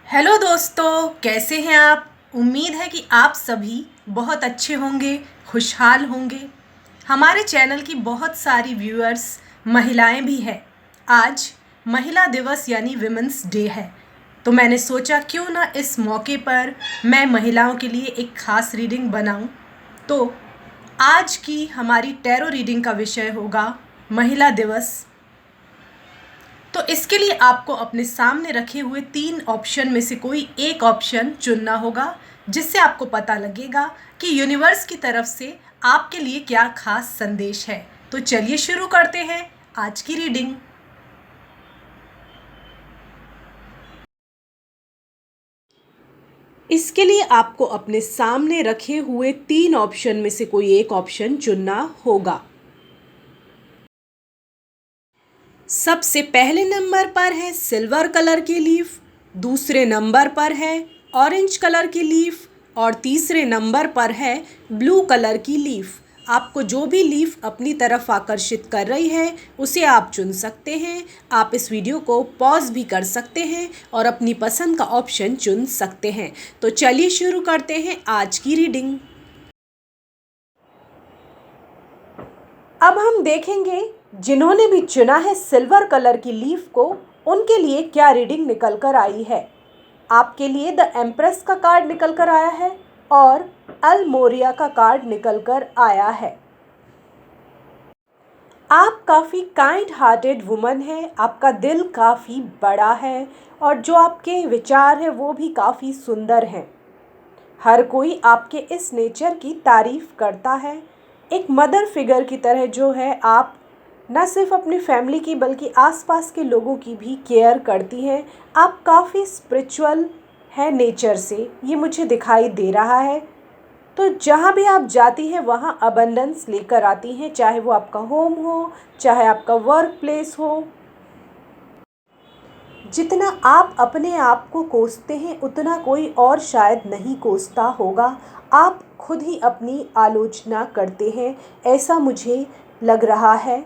Hello दोस्तों, कैसे हैं आप? उम्मीद है कि आप सभी बहुत अच्छे होंगे, खुशहाल होंगे। हमारे चैनल की बहुत सारी व्यूअर्स महिलाएं भी हैं। आज महिला दिवस यानी विमेंस डे है, तो मैंने सोचा क्यों ना इस मौके पर मैं महिलाओं के लिए एक ख़ास रीडिंग बनाऊं। तो आज की हमारी टैरो रीडिंग का विषय होगा महिला दिवस। तो इसके लिए आपको अपने सामने रखे हुए 3 ऑप्शन में से कोई एक ऑप्शन चुनना होगा, जिससे आपको पता लगेगा कि यूनिवर्स की तरफ से आपके लिए क्या खास संदेश है। तो चलिए शुरू करते हैं आज की रीडिंग। इसके लिए आपको अपने सामने रखे हुए 3 ऑप्शन में से कोई एक ऑप्शन चुनना होगा। सबसे पहले नंबर पर है सिल्वर कलर की लीफ, दूसरे नंबर पर है ऑरेंज कलर की लीफ और तीसरे नंबर पर है ब्लू कलर की लीफ। आपको जो भी लीफ अपनी तरफ आकर्षित कर रही है उसे आप चुन सकते हैं। आप इस वीडियो को पॉज भी कर सकते हैं और अपनी पसंद का ऑप्शन चुन सकते हैं। तो चलिए शुरू करते हैं आज की रीडिंग। अब हम देखेंगे जिन्होंने भी चुना है सिल्वर कलर की लीफ को, उनके लिए क्या रीडिंग निकल कर आई है। आपके लिए द एम्प्रेस का कार्ड निकल कर आया है और अल्मोरिया का कार्ड निकल कर आया है। आप काफ़ी काइंड हार्टेड वुमन हैं, आपका दिल काफ़ी बड़ा है और जो आपके विचार हैं वो भी काफ़ी सुंदर हैं। हर कोई आपके इस नेचर की तारीफ़ करता है। एक मदर फिगर की तरह जो है आप न सिर्फ अपनी फैमिली की बल्कि आसपास के लोगों की भी केयर करती हैं। आप काफ़ी स्पिरिचुअल हैं नेचर से, ये मुझे दिखाई दे रहा है। तो जहाँ भी आप जाती हैं वहाँ अबंडेंस लेकर आती हैं, चाहे वो आपका होम हो, चाहे आपका वर्क प्लेस हो। जितना आप अपने आप को कोसते हैं उतना कोई और शायद नहीं कोसता होगा। आप खुद ही अपनी आलोचना करते हैं, ऐसा मुझे लग रहा है।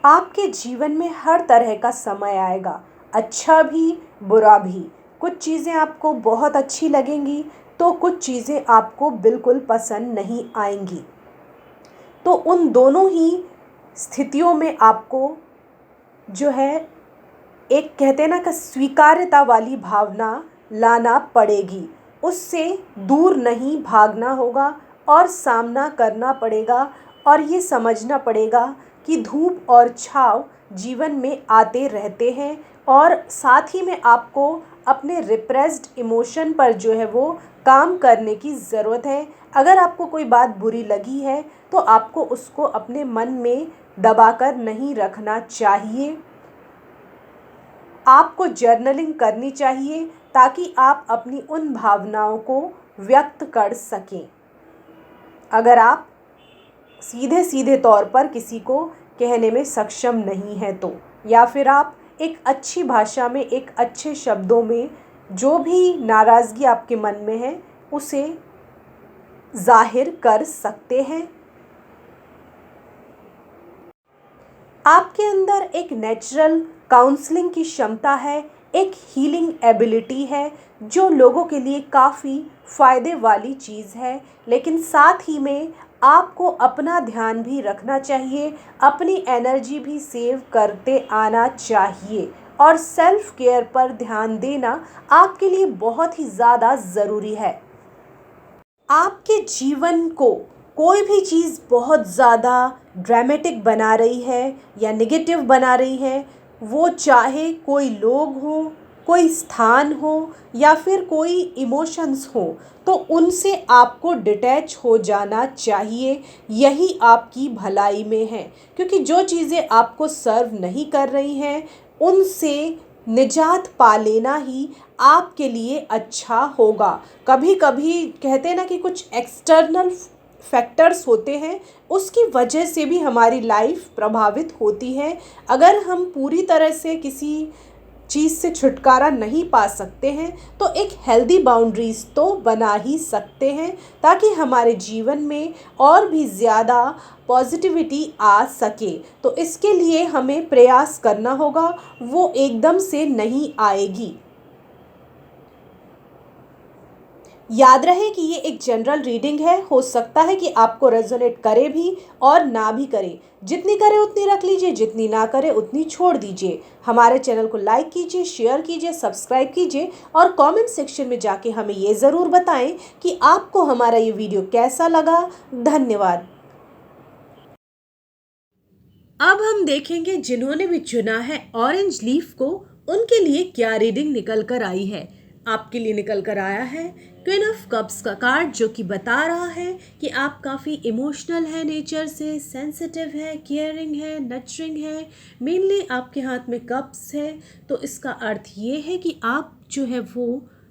आपके जीवन में हर तरह का समय आएगा, अच्छा भी बुरा भी। कुछ चीज़ें आपको बहुत अच्छी लगेंगी तो कुछ चीज़ें आपको बिल्कुल पसंद नहीं आएंगी। तो उन दोनों ही स्थितियों में आपको जो है एक कहते हैं ना कि स्वीकार्यता वाली भावना लाना पड़ेगी। उससे दूर नहीं भागना होगा और सामना करना पड़ेगा और ये समझना पड़ेगा कि धूप और छाँव जीवन में आते रहते हैं और साथ ही में आपको अपने रिप्रेस्ड इमोशन पर जो है वो काम करने की ज़रूरत है। अगर आपको कोई बात बुरी लगी है तो आपको उसको अपने मन में दबाकर नहीं रखना चाहिए। आपको जर्नलिंग करनी चाहिए ताकि आप अपनी उन भावनाओं को व्यक्त कर सकें। अगर आप सीधे सीधे तौर पर किसी को कहने में सक्षम नहीं हैं तो, या फिर आप एक अच्छी भाषा में एक अच्छे शब्दों में जो भी नाराज़गी आपके मन में है उसे जाहिर कर सकते हैं। आपके अंदर एक नेचुरल काउंसलिंग की क्षमता है, एक हीलिंग एबिलिटी है जो लोगों के लिए काफ़ी फ़ायदे वाली चीज़ है। लेकिन साथ ही में आपको अपना ध्यान भी रखना चाहिए, अपनी एनर्जी भी सेव करते आना चाहिए और सेल्फ केयर पर ध्यान देना आपके लिए बहुत ही ज़्यादा ज़रूरी है। आपके जीवन को कोई भी चीज़ बहुत ज़्यादा ड्रामेटिक बना रही है या नेगेटिव बना रही है, वो चाहे कोई लोग हो, कोई स्थान हो या फिर कोई इमोशंस हो, तो उनसे आपको डिटैच हो जाना चाहिए। यही आपकी भलाई में है, क्योंकि जो चीज़ें आपको सर्व नहीं कर रही हैं उनसे निजात पा लेना ही आपके लिए अच्छा होगा। कभी कभी कहते हैं ना कि कुछ एक्सटर्नल फैक्टर्स होते हैं, उसकी वजह से भी हमारी लाइफ प्रभावित होती है। अगर हम पूरी तरह से किसी चीज़ से छुटकारा नहीं पा सकते हैं तो एक हेल्दी बाउंड्रीज़ तो बना ही सकते हैं, ताकि हमारे जीवन में और भी ज़्यादा पॉजिटिविटी आ सके। तो इसके लिए हमें प्रयास करना होगा, वो एकदम से नहीं आएगी। याद रहे कि ये एक जनरल रीडिंग है, हो सकता है कि आपको रेजोनेट करे भी और ना भी करे। जितनी करे उतनी रख लीजिए, जितनी ना करे उतनी छोड़ दीजिए। हमारे चैनल को लाइक कीजिए, शेयर कीजिए, सब्सक्राइब कीजिए और कमेंट सेक्शन में जाके हमें ये ज़रूर बताएं कि आपको हमारा ये वीडियो कैसा लगा। धन्यवाद। अब हम देखेंगे जिन्होंने भी चुना है ऑरेंज लीफ को, उनके लिए क्या रीडिंग निकल कर आई है। आपके लिए निकल कर आया है क्वीन ऑफ कप्स का कार्ड, जो कि बता रहा है कि आप काफ़ी इमोशनल है, नेचर से सेंसिटिव है, केयरिंग है, नर्चरिंग है। मेनली आपके हाथ में कप्स है, तो इसका अर्थ ये है कि आप जो है वो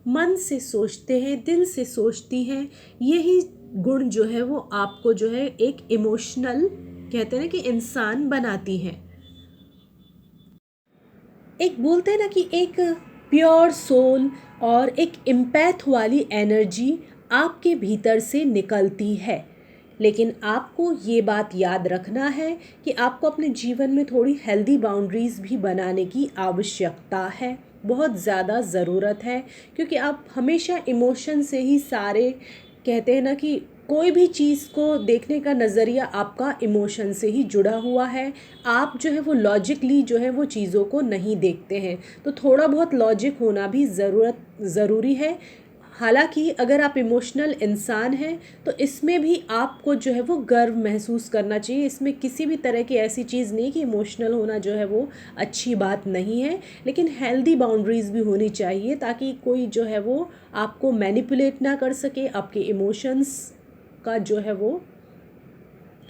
मन से सोचते हैं, दिल से सोचती हैं। यही गुण जो है वो आपको जो है एक इमोशनल, कहते हैं ना कि इंसान बनाती हैं। एक बोलते हैं ना कि एक प्योर सोल और एक इम्पैथ वाली एनर्जी आपके भीतर से निकलती है। लेकिन आपको ये बात याद रखना है कि आपको अपने जीवन में थोड़ी हेल्दी बाउंड्रीज़ भी बनाने की आवश्यकता है, बहुत ज़्यादा ज़रूरत है। क्योंकि आप हमेशा इमोशन से ही सारे, कहते हैं ना कि कोई भी चीज़ को देखने का नज़रिया आपका इमोशन से ही जुड़ा हुआ है। आप जो है वो लॉजिकली जो है वो चीज़ों को नहीं देखते हैं, तो थोड़ा बहुत लॉजिक होना भी ज़रूरी है। हालांकि अगर आप इमोशनल इंसान हैं तो इसमें भी आपको जो है वो गर्व महसूस करना चाहिए। इसमें किसी भी तरह की ऐसी चीज़ नहीं कि इमोशनल होना जो है वो अच्छी बात नहीं है, लेकिन हेल्दी बाउंड्रीज़ भी होनी चाहिए, ताकि कोई जो है वो आपको मैनिपुलेट ना कर सके, आपके इमोशंस का जो है वो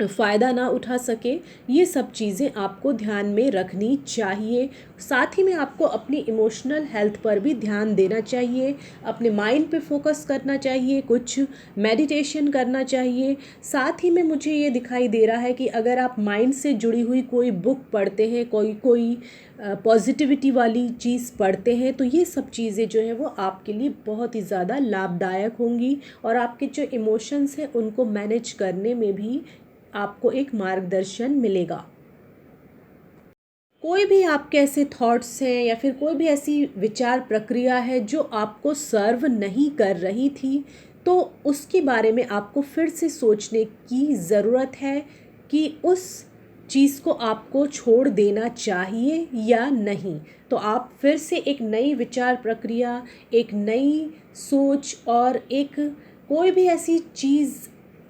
फ़ायदा ना उठा सके। ये सब चीज़ें आपको ध्यान में रखनी चाहिए। साथ ही में आपको अपनी इमोशनल हेल्थ पर भी ध्यान देना चाहिए, अपने माइंड पे फोकस करना चाहिए, कुछ मेडिटेशन करना चाहिए। साथ ही में मुझे ये दिखाई दे रहा है कि अगर आप माइंड से जुड़ी हुई कोई बुक पढ़ते हैं, कोई पॉजिटिविटी वाली चीज़ पढ़ते हैं, तो ये सब चीज़ें जो है वो आपके लिए बहुत ही ज़्यादा लाभदायक होंगी और आपके जो इमोशंस हैं उनको मैनेज करने में भी आपको एक मार्गदर्शन मिलेगा। कोई भी आपके ऐसे थॉट्स हैं या फिर कोई भी ऐसी विचार प्रक्रिया है जो आपको सर्व नहीं कर रही थी, तो उसके बारे में आपको फिर से सोचने की ज़रूरत है कि उस चीज़ को आपको छोड़ देना चाहिए या नहीं। तो आप फिर से एक नई विचार प्रक्रिया, एक नई सोच और एक कोई भी ऐसी चीज़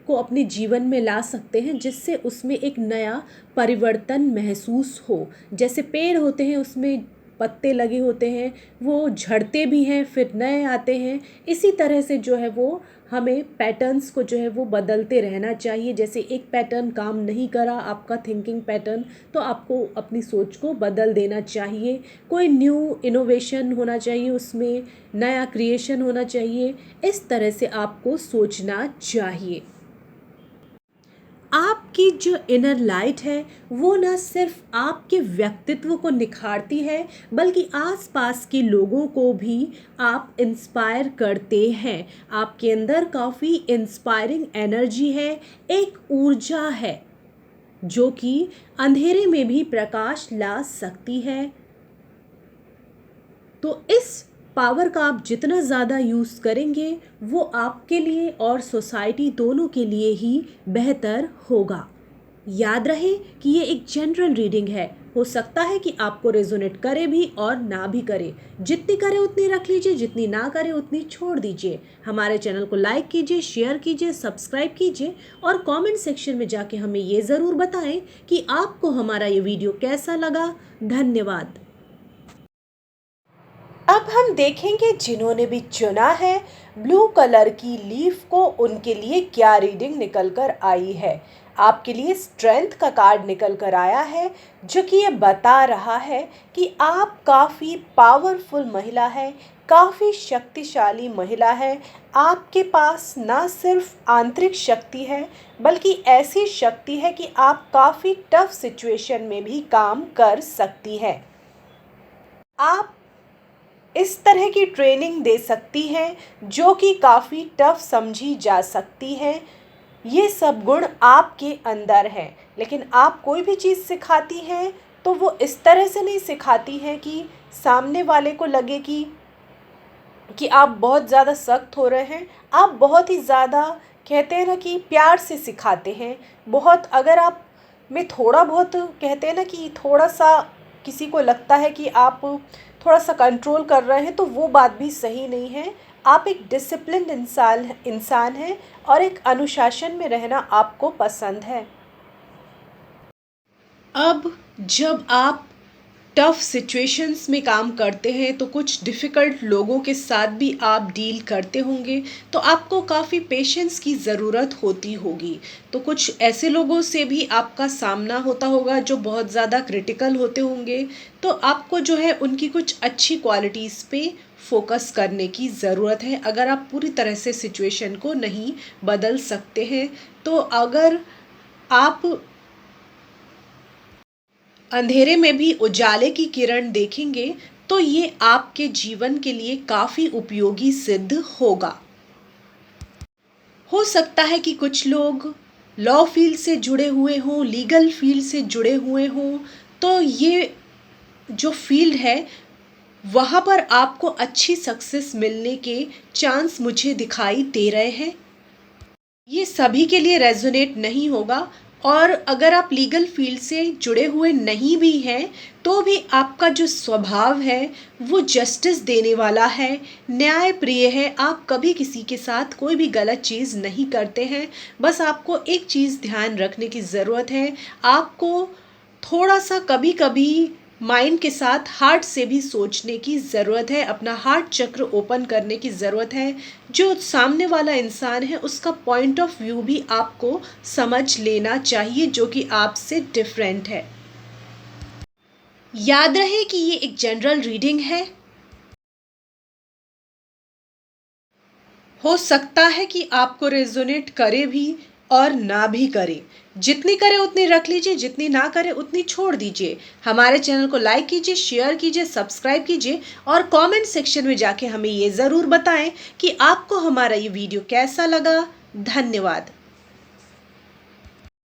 को अपने जीवन में ला सकते हैं जिससे उसमें एक नया परिवर्तन महसूस हो। जैसे पेड़ होते हैं, उसमें पत्ते लगे होते हैं, वो झड़ते भी हैं फिर नए आते हैं। इसी तरह से जो है वो हमें पैटर्न्स को जो है वो बदलते रहना चाहिए। जैसे एक पैटर्न काम नहीं करा आपका थिंकिंग पैटर्न, तो आपको अपनी सोच को बदल देना चाहिए। कोई न्यू इनोवेशन होना चाहिए, उसमें नया क्रिएशन होना चाहिए। इस तरह से आपको सोचना चाहिए। आपकी जो इनर लाइट है वो ना सिर्फ आपके व्यक्तित्व को निखारती है, बल्कि आसपास के लोगों को भी आप इंस्पायर करते हैं। आपके अंदर काफ़ी इंस्पायरिंग एनर्जी है, एक ऊर्जा है जो कि अंधेरे में भी प्रकाश ला सकती है। तो इस पावर का आप जितना ज़्यादा यूज़ करेंगे वो आपके लिए और सोसाइटी दोनों के लिए ही बेहतर होगा। याद रहे कि ये एक जनरल रीडिंग है, हो सकता है कि आपको रेजोनेट करे भी और ना भी करे। जितनी करे उतनी रख लीजिए, जितनी ना करे उतनी छोड़ दीजिए। हमारे चैनल को लाइक कीजिए, शेयर कीजिए, सब्सक्राइब कीजिए और कमेंट सेक्शन में जाके हमें ये ज़रूर बताएं कि आपको हमारा ये वीडियो कैसा लगा। धन्यवाद। अब हम देखेंगे जिन्होंने भी चुना है ब्लू कलर की लीफ को, उनके लिए क्या रीडिंग निकल कर आई है। आपके लिए स्ट्रेंथ का कार्ड निकल कर आया है, जो कि ये बता रहा है कि आप काफ़ी पावरफुल महिला है, काफ़ी शक्तिशाली महिला है। आपके पास ना सिर्फ आंतरिक शक्ति है, बल्कि ऐसी शक्ति है कि आप काफ़ी टफ सिचुएशन में भी काम कर सकती हैं। आप इस तरह की ट्रेनिंग दे सकती है जो कि काफ़ी टफ समझी जा सकती है। ये सब गुण आपके अंदर है, लेकिन आप कोई भी चीज़ सिखाती हैं तो वो इस तरह से नहीं सिखाती हैं कि सामने वाले को लगे कि आप बहुत ज़्यादा सख्त हो रहे हैं। आप बहुत ही ज़्यादा कहते हैं ना कि प्यार से सिखाते हैं। बहुत अगर आप में थोड़ा बहुत कहते हैं ना कि थोड़ा सा किसी को लगता है कि आप थोड़ा सा कंट्रोल कर रहे हैं तो वो बात भी सही नहीं है। आप एक डिसिप्लिन्ड इंसान हैं और एक अनुशासन में रहना आपको पसंद है। अब जब आप टफ सिचुएशंस में काम करते हैं तो कुछ डिफ़िकल्ट लोगों के साथ भी आप डील करते होंगे, तो आपको काफ़ी पेशेंस की ज़रूरत होती होगी। तो कुछ ऐसे लोगों से भी आपका सामना होता होगा जो बहुत ज़्यादा क्रिटिकल होते होंगे, तो आपको जो है उनकी कुछ अच्छी क्वालिटीज़ पे फोकस करने की ज़रूरत है। अगर आप पूरी तरह से सिचुएशन को नहीं बदल सकते हैं, तो अगर आप अंधेरे में भी उजाले की किरण देखेंगे तो ये आपके जीवन के लिए काफ़ी उपयोगी सिद्ध होगा। हो सकता है कि कुछ लोग लॉ फील्ड से जुड़े हुए हों, लीगल फील्ड से जुड़े हुए हों, तो ये जो फील्ड है वहाँ पर आपको अच्छी सक्सेस मिलने के चांस मुझे दिखाई दे रहे हैं। ये सभी के लिए रेजोनेट नहीं होगा, और अगर आप लीगल फील्ड से जुड़े हुए नहीं भी हैं तो भी आपका जो स्वभाव है वो जस्टिस देने वाला है, न्याय प्रिय है। आप कभी किसी के साथ कोई भी गलत चीज़ नहीं करते हैं। बस आपको एक चीज़ ध्यान रखने की ज़रूरत है, आपको थोड़ा सा कभी कभी माइंड के साथ हार्ट से भी सोचने की ज़रूरत है, अपना हार्ट चक्र ओपन करने की ज़रूरत है। जो सामने वाला इंसान है उसका पॉइंट ऑफ व्यू भी आपको समझ लेना चाहिए जो कि आपसे डिफरेंट है। याद रहे कि ये एक जनरल रीडिंग है। हो सकता है कि आपको रेजोनेट करे भी और ना भी करे। जितनी करे उतनी रख लीजिए, जितनी ना करे उतनी छोड़ दीजिए। हमारे चैनल को लाइक कीजिए, शेयर कीजिए, सब्सक्राइब कीजिए और कमेंट सेक्शन में जाके हमें ये ज़रूर बताएं कि आपको हमारा ये वीडियो कैसा लगा। धन्यवाद।